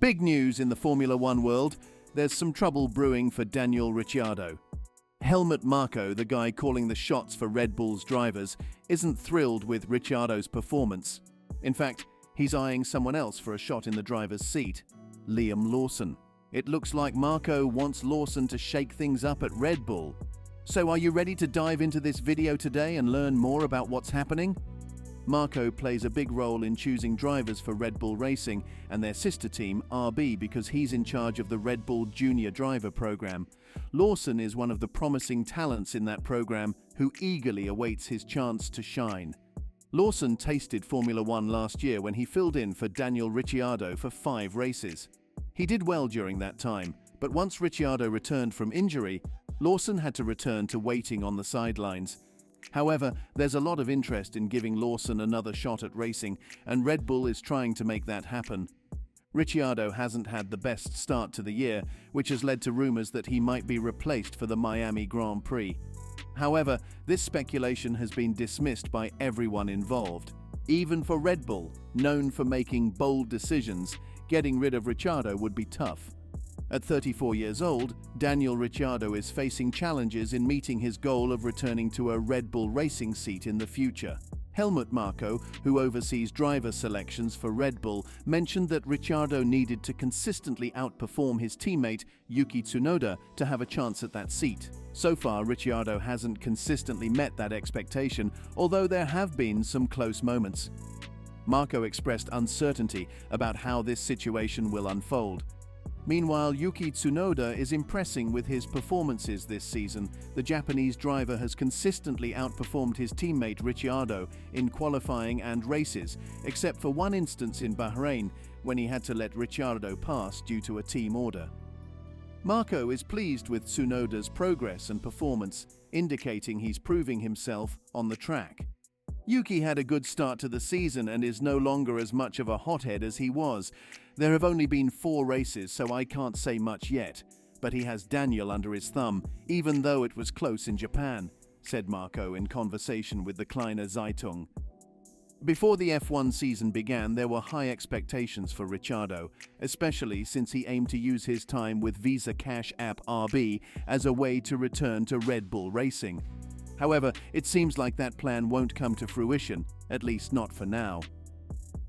Big news in the Formula One world. There's some trouble brewing for Daniel Ricciardo. Helmut Marko, the guy calling the shots for Red Bull's drivers, isn't thrilled with Ricciardo's performance. In fact, he's eyeing someone else for a shot in the driver's seat, Lawson. It looks like Marko wants Lawson to shake things up at Red Bull. So are you ready to dive into this video today and learn more about what's happening? Marko plays a big role in choosing drivers for Red Bull Racing and their sister team, RB, because he's in charge of the Red Bull Junior Driver program. Lawson is one of the promising talents in that program who eagerly awaits his chance to shine. Lawson tasted Formula One last year when he filled in for Daniel Ricciardo for 5 races. He did well during that time, but once Ricciardo returned from injury, Lawson had to return to waiting on the sidelines. However, there's a lot of interest in giving Lawson another shot at racing, and Red Bull is trying to make that happen. Ricciardo hasn't had the best start to the year, which has led to rumors that he might be replaced for the Miami Grand Prix. However, this speculation has been dismissed by everyone involved. Even for Red Bull, known for making bold decisions, getting rid of Ricciardo would be tough. At 34 years old, Daniel Ricciardo is facing challenges in meeting his goal of returning to a Red Bull Racing seat in the future. Helmut Marko, who oversees driver selections for Red Bull, mentioned that Ricciardo needed to consistently outperform his teammate Yuki Tsunoda to have a chance at that seat. So far, Ricciardo hasn't consistently met that expectation, although there have been some close moments. Marko expressed uncertainty about how this situation will unfold. Meanwhile, Yuki Tsunoda is impressing with his performances this season. The Japanese driver has consistently outperformed his teammate Ricciardo in qualifying and races, except for one instance in Bahrain when he had to let Ricciardo pass due to a team order. Marko is pleased with Tsunoda's progress and performance, indicating he's proving himself on the track. Yuki had a good start to the season and is no longer as much of a hothead as he was. There have only been 4 races, so I can't say much yet, but he has Daniel under his thumb, even though it was close in Japan, said Marko in conversation with the Kleine Zeitung. Before the F1 season began, there were high expectations for Ricciardo, especially since he aimed to use his time with Visa Cash App RB as a way to return to Red Bull Racing. However, it seems like that plan won't come to fruition, at least not for now.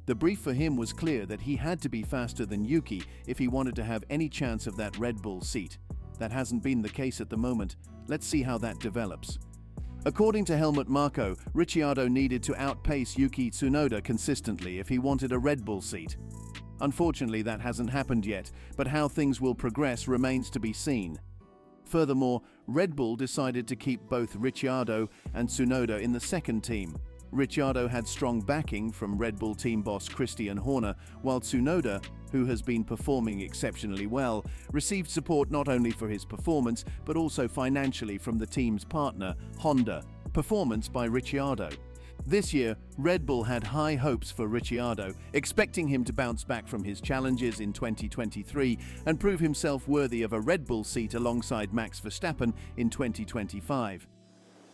The brief for him was clear that he had to be faster than Yuki if he wanted to have any chance of that Red Bull seat. That hasn't been the case at the moment. Let's see how that develops. According to Helmut Marko, Ricciardo needed to outpace Yuki Tsunoda consistently if he wanted a Red Bull seat. Unfortunately, that hasn't happened yet, but how things will progress remains to be seen. Furthermore, Red Bull decided to keep both Ricciardo and Tsunoda in the second team. Ricciardo had strong backing from Red Bull team boss Christian Horner, while Tsunoda, who has been performing exceptionally well, received support not only for his performance but also financially from the team's partner, Honda. Performance by Ricciardo. This year, Red Bull had high hopes for Ricciardo, expecting him to bounce back from his challenges in 2023 and prove himself worthy of a Red Bull seat alongside Max Verstappen in 2025.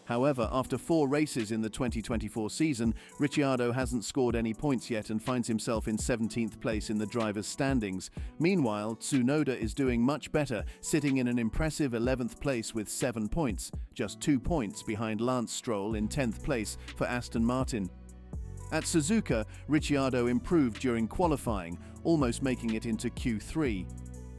However, after 4 races in the 2024 season, Ricciardo hasn't scored any points yet and finds himself in 17th place in the drivers' standings. Meanwhile, Tsunoda is doing much better, sitting in an impressive 11th place with 7 points, just 2 points behind Lance Stroll in 10th place for Aston Martin. At Suzuka, Ricciardo improved during qualifying, almost making it into Q3.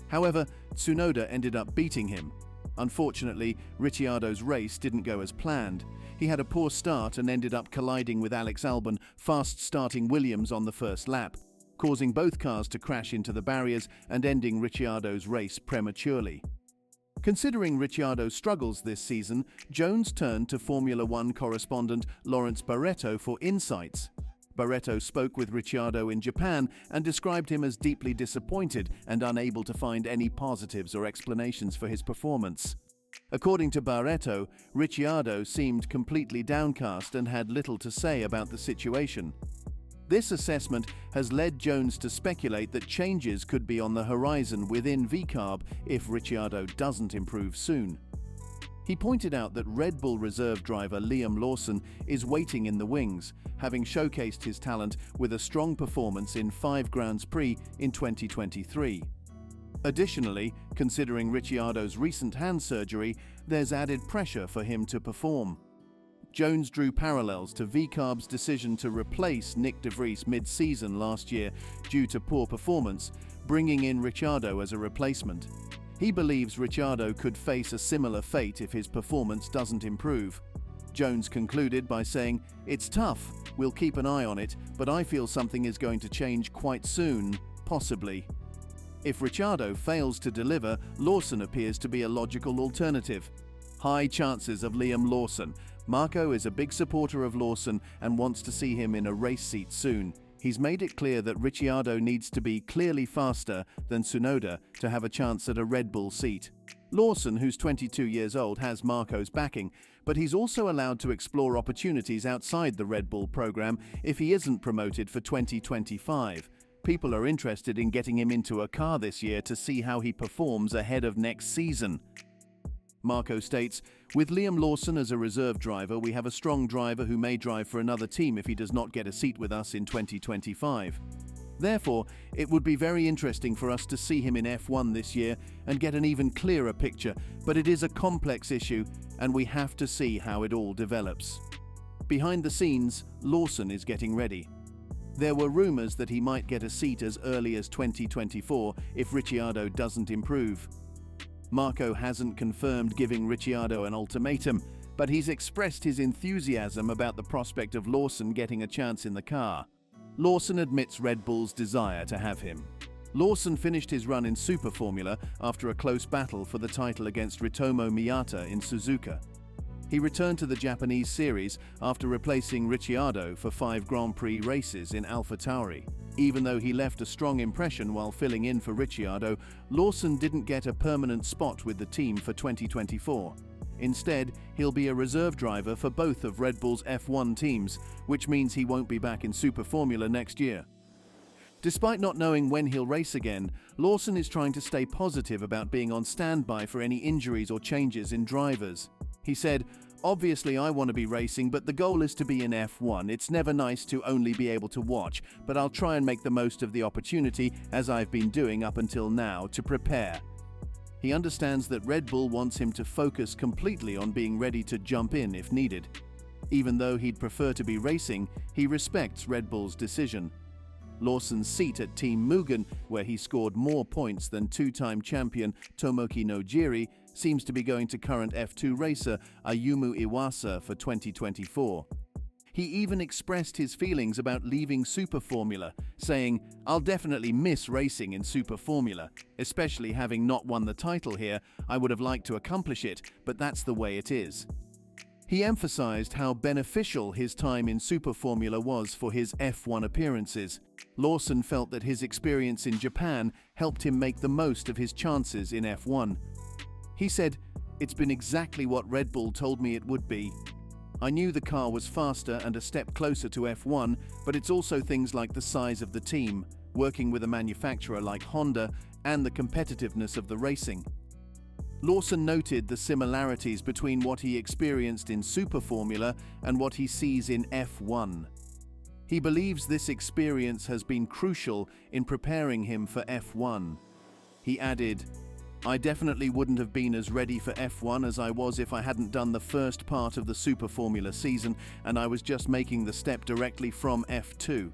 However, Tsunoda ended up beating him. Unfortunately, Ricciardo's race didn't go as planned. He had a poor start and ended up colliding with Alex Albon, fast-starting Williams on the first lap, causing both cars to crash into the barriers and ending Ricciardo's race prematurely. Considering Ricciardo's struggles this season, Jones turned to Formula One correspondent Lawrence Barretto for insights. Barretto spoke with Ricciardo in Japan and described him as deeply disappointed and unable to find any positives or explanations for his performance. According to Barretto, Ricciardo seemed completely downcast and had little to say about the situation. This assessment has led Jones to speculate that changes could be on the horizon within VCARB if Ricciardo doesn't improve soon. He pointed out that Red Bull reserve driver Liam Lawson is waiting in the wings, having showcased his talent with a strong performance in 5 Grands Prix in 2023. Additionally, considering Ricciardo's recent hand surgery, there's added pressure for him to perform. Jones drew parallels to VCARB's decision to replace Nick de Vries mid-season last year due to poor performance, bringing in Ricciardo as a replacement. He believes Ricciardo could face a similar fate if his performance doesn't improve. Jones concluded by saying, "It's tough, we'll keep an eye on it, but I feel something is going to change quite soon, possibly." If Ricciardo fails to deliver, Lawson appears to be a logical alternative. High chances of Liam Lawson. Marko is a big supporter of Lawson and wants to see him in a race seat soon. He's made it clear that Ricciardo needs to be clearly faster than Tsunoda to have a chance at a Red Bull seat. Lawson, who's 22 years old, has Marko's backing, but he's also allowed to explore opportunities outside the Red Bull program if he isn't promoted for 2025. People are interested in getting him into a car this year to see how he performs ahead of next season. Marko states, "With Liam Lawson as a reserve driver, we have a strong driver who may drive for another team if he does not get a seat with us in 2025. Therefore, it would be very interesting for us to see him in F1 this year and get an even clearer picture, but it is a complex issue and we have to see how it all develops." Behind the scenes, Lawson is getting ready. There were rumors that he might get a seat as early as 2024 if Ricciardo doesn't improve. Marko hasn't confirmed giving Ricciardo an ultimatum, but he's expressed his enthusiasm about the prospect of Lawson getting a chance in the car. Lawson admits Red Bull's desire to have him. Lawson finished his run in Super Formula after a close battle for the title against Ritomo Miyata in Suzuka. He returned to the Japanese series after replacing Ricciardo for 5 Grand Prix races in AlphaTauri. Even though he left a strong impression while filling in for Ricciardo, Lawson didn't get a permanent spot with the team for 2024. Instead, he'll be a reserve driver for both of Red Bull's F1 teams, which means he won't be back in Super Formula next year. Despite not knowing when he'll race again, Lawson is trying to stay positive about being on standby for any injuries or changes in drivers. He said, "Obviously I want to be racing, but the goal is to be in F1. It's never nice to only be able to watch, but I'll try and make the most of the opportunity, as I've been doing up until now, to prepare." He understands that Red Bull wants him to focus completely on being ready to jump in if needed. Even though he'd prefer to be racing, he respects Red Bull's decision. Lawson's seat at Team Mugen, where he scored more points than 2-time champion Tomoki Nojiri, seems to be going to current F2 racer Ayumu Iwasa for 2024. He even expressed his feelings about leaving Super Formula, saying, "I'll definitely miss racing in Super Formula, especially having not won the title here. I would have liked to accomplish it, but that's the way it is." He emphasized how beneficial his time in Super Formula was for his F1 appearances. Lawson felt that his experience in Japan helped him make the most of his chances in F1. He said, "It's been exactly what Red Bull told me it would be. I knew the car was faster and a step closer to F1, but it's also things like the size of the team, working with a manufacturer like Honda, and the competitiveness of the racing." Lawson noted the similarities between what he experienced in Super Formula and what he sees in F1. He believes this experience has been crucial in preparing him for F1. He added, "I definitely wouldn't have been as ready for F1 as I was if I hadn't done the first part of the Super Formula season and I was just making the step directly from F2.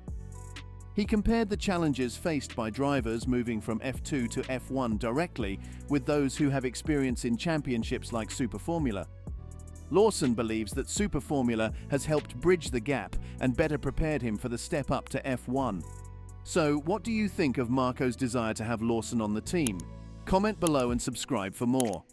He compared the challenges faced by drivers moving from F2 to F1 directly with those who have experience in championships like Super Formula. Lawson believes that Super Formula has helped bridge the gap and better prepared him for the step up to F1. So, what do you think of Marko's desire to have Lawson on the team? Comment below and subscribe for more.